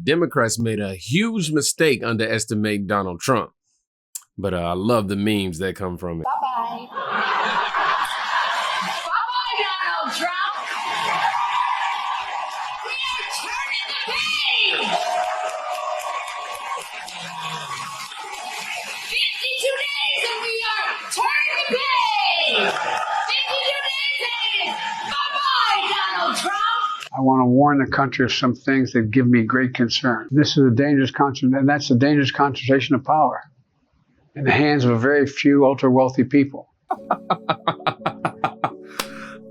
Democrats made a huge mistake underestimating Donald Trump. But I love the memes that come from it. Bye-bye. Bye-bye, Donald Trump. We are turning the page. 52 days and we are turning the page. 52 days and bye-bye, Donald Trump. I want to warn the country of some things that give me great concern. This is a dangerous concentration, and that's a dangerous concentration of power in the hands of a very few ultra-wealthy people.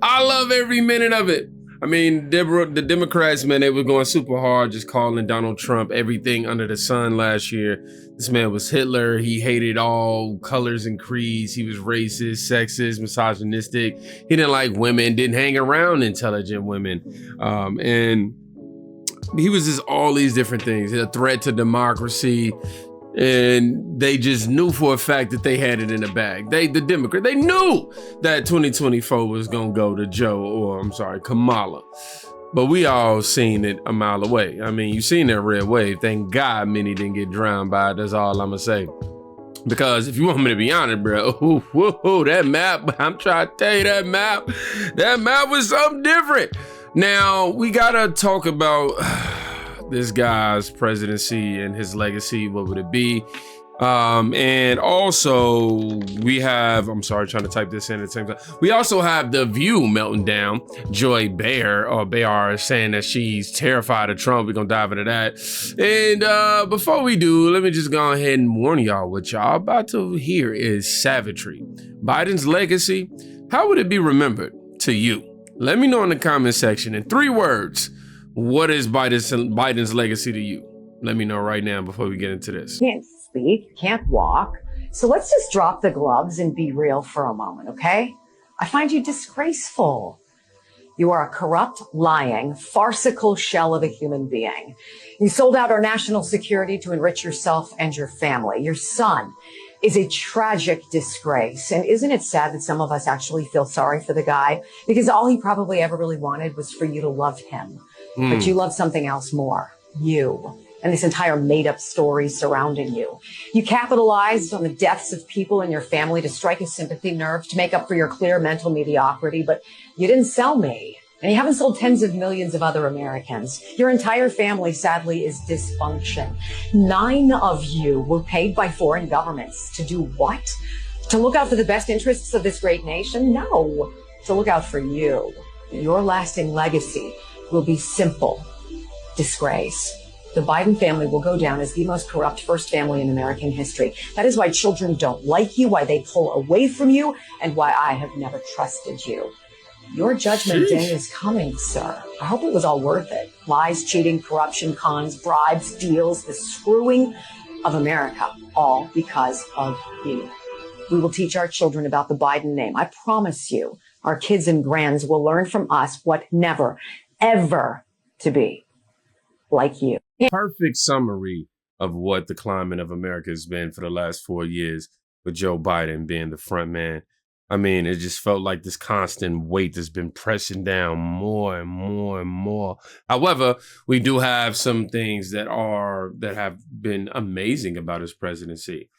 I love every minute of it. I mean, the Democrats, man, they were going super hard, just calling Donald Trump everything under the sun last year. This man was Hitler. He hated all colors and creeds. He was racist, sexist, misogynistic. He didn't like women, didn't hang around intelligent women. And he was just all these different things, a threat to democracy. And they just knew for a fact that they had it in the bag. The Democrat, they knew that 2024 was going to go to Kamala. But we all seen it a mile away. I mean, you seen that red wave. Thank God many didn't get drowned by it. That's all I'm going to say. Because if you want me to be honest, bro, that map, I'm trying to tell you that map was something different. Now, we got to talk about this guy's presidency and his legacy. What would it be? And also we have, I'm sorry, trying to type this in at the same time. We also have The View melting down. Joy Behar is saying that she's terrified of Trump. We're gonna dive into that. And before we do, let me just go ahead and warn y'all, what y'all about to hear is savagery. Biden's legacy, how would it be remembered to you? Let me know in the comment section in 3 words. What is Biden's legacy to you? Let me know right now before we get into this. Can't speak, can't walk. So let's just drop the gloves and be real for a moment, okay? I find you disgraceful. You are a corrupt, lying, farcical shell of a human being. You sold out our national security to enrich yourself and your family. Your son is a tragic disgrace. And isn't it sad that some of us actually feel sorry for the guy? Because all he probably ever really wanted was for you to love him. But you love something else more. You. And this entire made-up story surrounding you. You capitalized on the deaths of people in your family to strike a sympathy nerve, to make up for your clear mental mediocrity, but you didn't sell me. And you haven't sold tens of millions of other Americans. Your entire family, sadly, is dysfunction. 9 of you were paid by foreign governments to do what? To look out for the best interests of this great nation? No, to look out for you. Your lasting legacy will be simple: disgrace. The Biden family will go down as the most corrupt first family in American history. That is why children don't like you, why they pull away from you, and why I have never trusted you. Your judgment day is coming, sir. I hope it was all worth it. Lies, cheating, corruption, cons, bribes, deals, the screwing of America, all because of you. We will teach our children about the Biden name. I promise you, our kids and grands will learn from us what never, ever to be like you. Perfect summary of what the climate of America has been for the last 4 years, with Joe Biden being the front man. I mean, it just felt like this constant weight has been pressing down more and more and more. However, we do have some things that have been amazing about his presidency.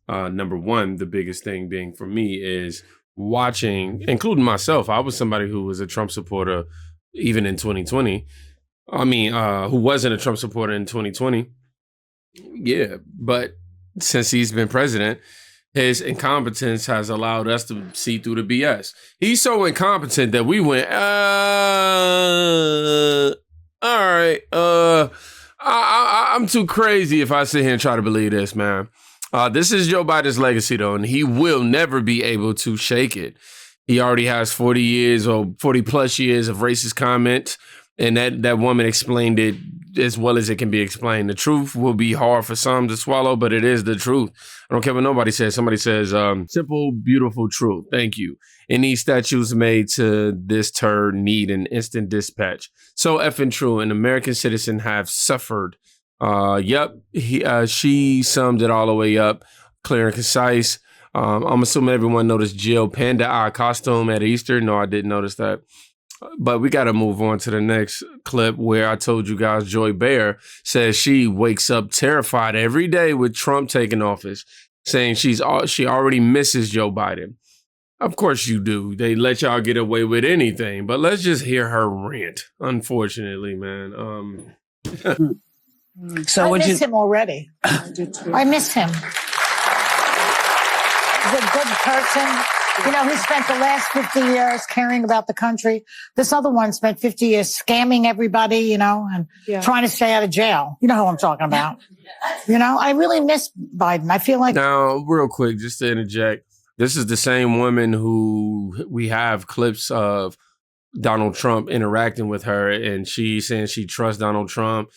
Number one, the biggest thing being for me is watching, including myself. I was somebody who was a Trump supporter even in 2020. Who wasn't a Trump supporter in 2020. Yeah, but since he's been president, his incompetence has allowed us to see through the BS. He's so incompetent that we went, all right, I'm too crazy if I sit here and try to believe this, man. This is Joe Biden's legacy, though, and he will never be able to shake it. He already has 40 plus years of racist comments. And that woman explained it as well as it can be explained. The truth will be hard for some to swallow, but it is the truth. I don't care what nobody says. Somebody says, simple, beautiful truth. Thank you. Any statues made to this turd need an instant dispatch. So effing true. An American citizen have suffered. She summed it all the way up, clear and concise. I'm assuming everyone noticed Jill Panda Eye costume at Easter. No, I didn't notice that. But we got to move on to the next clip where I told you guys Joy Behar says she wakes up terrified every day with Trump taking office, saying she already misses Joe Biden. Of course you do. They let y'all get away with anything, but let's just hear her rant. Unfortunately, man. So I miss him already. I miss him. He's a good person. You know, he spent the last 50 years caring about the country. This other one spent 50 years scamming everybody, you know, and trying to stay out of jail. You know who I'm talking about. You know, I really miss Biden. I feel like... Now, real quick, just to interject, this is the same woman who we have clips of Donald Trump interacting with her, and she saying she trusts Donald Trump.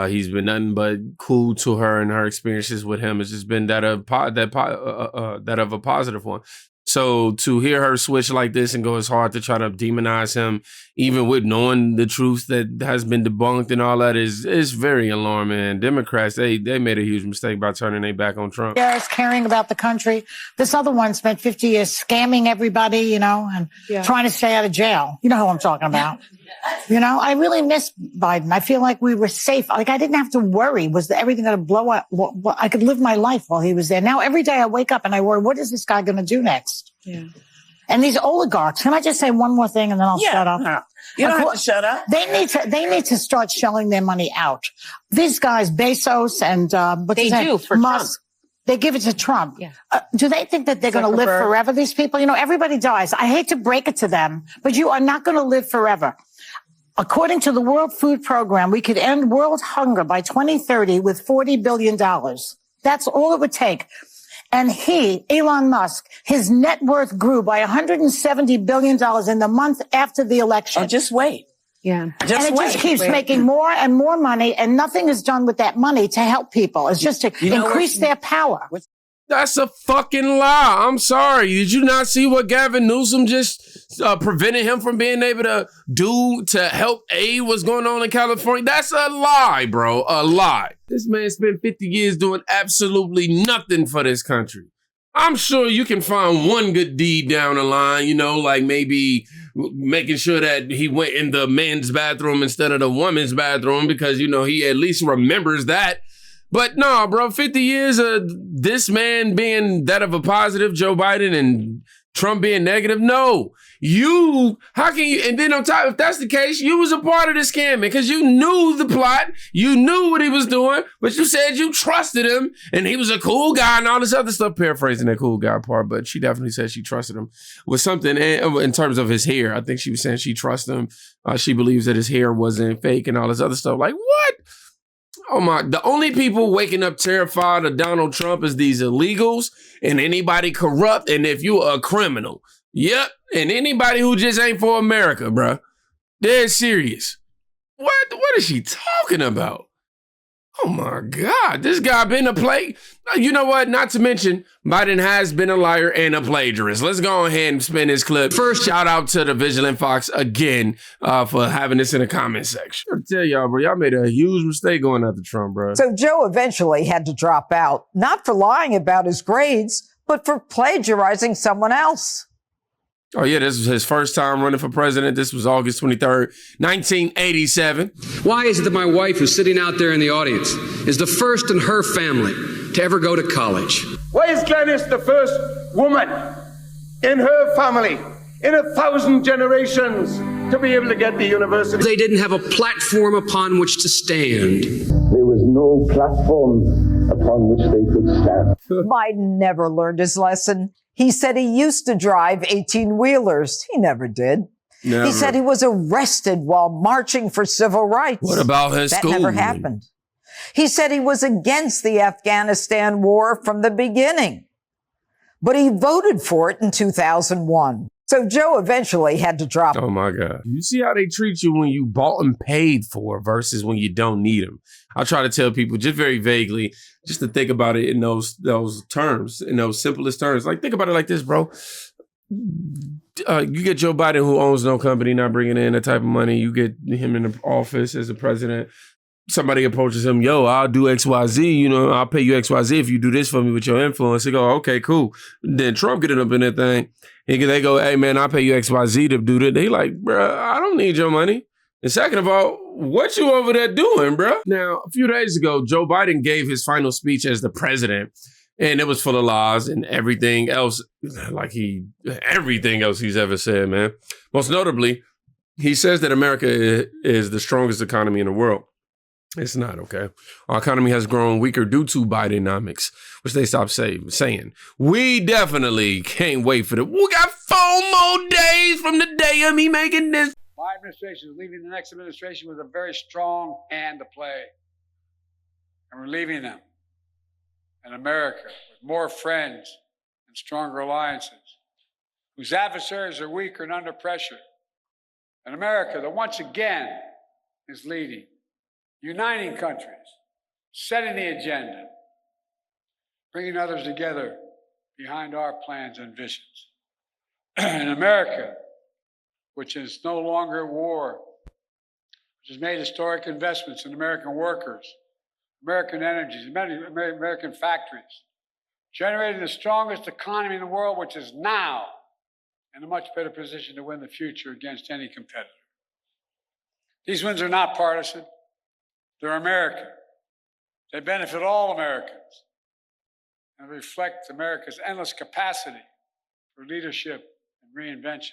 He's been nothing but cool to her, and her experiences with him has just been that of a positive one. So to hear her switch like this and go as hard to try to demonize him, even with knowing the truth that has been debunked and all that, is very alarming. And Democrats, they made a huge mistake by turning their back on Trump. Years caring about the country. This other one spent 50 years scamming everybody, you know, and trying to stay out of jail. You know who I'm talking about. You know, I really miss Biden. I feel like we were safe. Like I didn't have to worry. Was everything going to blow up? I could live my life while he was there. Now every day I wake up and I worry, what is this guy going to do next? Yeah. And these oligarchs, can I just say one more thing and then I'll shut up? No. You don't have to shut up. They need to start shelling their money out. These guys, Bezos and Musk, they give it to Trump. Yeah. Do they think that they're going to live forever, these people? You know, everybody dies. I hate to break it to them, but you are not going to live forever. According to the World Food Program, we could end world hunger by 2030 with $40 billion. That's all it would take. And Elon Musk, his net worth grew by $170 billion in the month after the election. Oh, just wait. Yeah. Just keeps making more and more money, and nothing is done with that money to help people. It's just to increase their power. That's a fucking lie. I'm sorry. Did you not see what Gavin Newsom just prevented him from being able to do to help aid what's going on in California? That's a lie, bro. A lie. This man spent 50 years doing absolutely nothing for this country. I'm sure you can find one good deed down the line, you know, like maybe making sure that he went in the men's bathroom instead of the women's bathroom because, you know, he at least remembers that. But no, bro, 50 years of this man being that of a positive, Joe Biden, and Trump being negative. No, how can you, and then on top, if that's the case, you was a part of the scamming because you knew the plot, you knew what he was doing, but you said you trusted him and he was a cool guy and all this other stuff, paraphrasing that cool guy part, but she definitely said she trusted him with something in terms of his hair. I think she was saying she trusts him. She believes that his hair wasn't fake and all this other stuff. Like, what? Oh my, the only people waking up terrified of Donald Trump is these illegals and anybody corrupt and if you're a criminal. Yep, and anybody who just ain't for America, bruh. Dead serious. What is she talking about? Oh my God, this guy been a plague. You know what? Not to mention, Biden has been a liar and a plagiarist. Let's go ahead and spin this clip. First, shout out to the Vigilant Fox again for having this in the comment section. I tell y'all, bro, y'all made a huge mistake going after Trump, bro. So Joe eventually had to drop out, not for lying about his grades, but for plagiarizing someone else. Oh, yeah, this was his first time running for president. This was August 23rd, 1987. Why is it that my wife, who's sitting out there in the audience, is the first in her family to ever go to college? Why is Glenys the first woman in her family, in 1,000 generations, to be able to get the university? They didn't have a platform upon which to stand. There was no platform upon which they could stand. Biden never learned his lesson. He said he used to drive 18-wheelers. He never did. Never. He said he was arrested while marching for civil rights. What about his school? That never happened. He said he was against the Afghanistan war from the beginning, but he voted for it in 2001. So Joe eventually had to drop. Oh my God. You see how they treat you when you bought and paid for versus when you don't need them. I try to tell people just very vaguely, just to think about it in those terms, in those simplest terms. Like, think about it like this, bro. You get Joe Biden, who owns no company, not bringing in that type of money. You get him in the office as a president. somebody approaches him, yo, I'll do XYZ, you know, I'll pay you XYZ if you do this for me with your influence. He go, okay, cool. Then Trump get it up in that thing. They go, hey, man, I'll pay you XYZ to do that. They like, bro, I don't need your money. And second of all, what you over there doing, bro? Now, a few days ago, Joe Biden gave his final speech as the president, and it was full of lies and everything else, everything else he's ever said, man. Most notably, he says that America is the strongest economy in the world. It's not, okay? Our economy has grown weaker due to Bidenomics, which they stopped saying. We definitely can't wait for we got 4 more days from the day of me making this. My administration is leaving the next administration with a very strong hand to play. And we're leaving them in America with more friends and stronger alliances, whose adversaries are weaker and under pressure. An America that once again is leading, uniting countries, setting the agenda, bringing others together behind our plans and visions. An America which is no longer at war, which has made historic investments in American workers, American energies, American factories, generating the strongest economy in the world, which is now in a much better position to win the future against any competitor. These wins are not partisan. They're American. They benefit all Americans and reflect America's endless capacity for leadership and reinvention.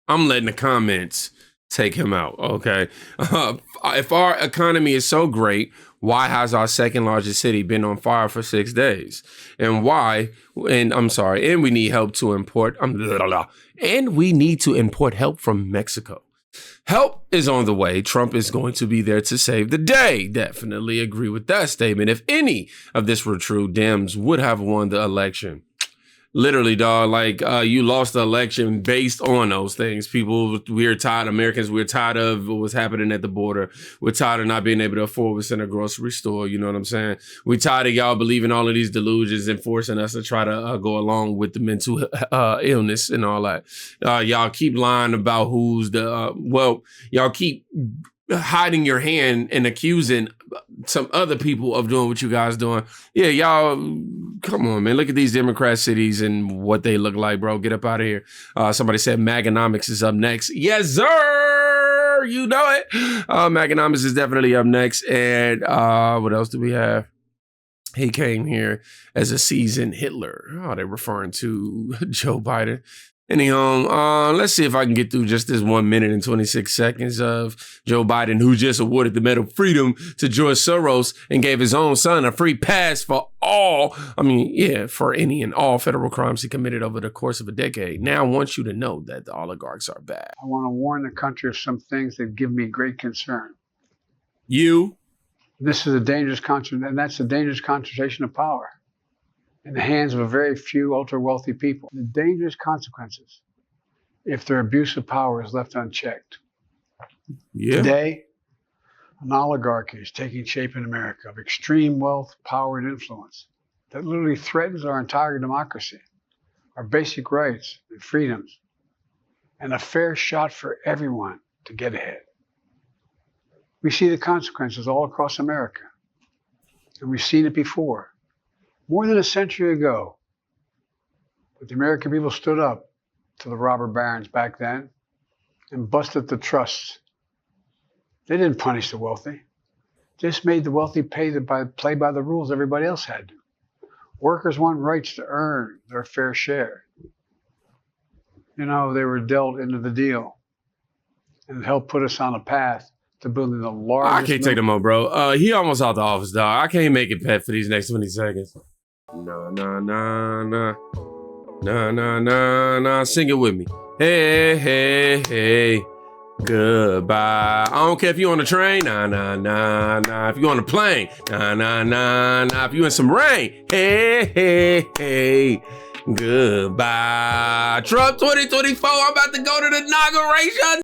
I'm letting the comments take him out, okay? If our economy is so great, why has our second largest city been on fire for 6 days? And and we need help to import, and we need to import help from Mexico. Help is on the way. Trump is going to be there to save the day. Definitely agree with that statement. If any of this were true, Dems would have won the election. Literally, dog, you lost the election based on those things. Americans, we're tired of what's happening at the border. We're tired of not being able to afford what's in a grocery store. You know what I'm saying? We're tired of y'all believing all of these delusions and forcing us to try to go along with the mental illness and all that. Y'all keep lying about who's y'all keep hiding your hand and accusing some other people of doing what you guys doing. Yeah, y'all, come on, man. Look at these Democrat cities and what they look like, bro. Get up out of here. Somebody said Maganomics is up next. Yes, sir. You know it. Maganomics is definitely up next. And what else do we have? He came here as a seasoned Hitler. Oh, they're referring to Joe Biden. Anyhow, let's see if I can get through just this 1 minute and 26 seconds of Joe Biden, who just awarded the Medal of Freedom to George Soros and gave his own son a free pass for for any and all federal crimes he committed over the course of a decade. Now I want you to know that the oligarchs are bad. I want to warn the country of some things that give me great concern. This is a dangerous concentration, and that's a dangerous concentration of power in the hands of a very few ultra-wealthy people. The dangerous consequences if their abuse of power is left unchecked. Yeah. Today, an oligarchy is taking shape in America of extreme wealth, power, and influence that literally threatens our entire democracy, our basic rights and freedoms, and a fair shot for everyone to get ahead. We see the consequences all across America, and we've seen it before. More than a century ago, but the American people stood up to the robber barons back then and busted the trusts. They didn't punish the wealthy. Just made the wealthy play by the rules everybody else had to. Workers want rights to earn their fair share. They were dealt into the deal, and it helped put us on a path to building the largest. I can't take them up, bro. He almost out the office, dog. I can't make it pet for these next 20 seconds. Nah. Sing it with me. Hey. Goodbye. I don't care if you're on the train. Nah. If you're on the plane. Nah. If you're in some rain. Hey. Goodbye. Trump 2024. I'm about to go to the inauguration.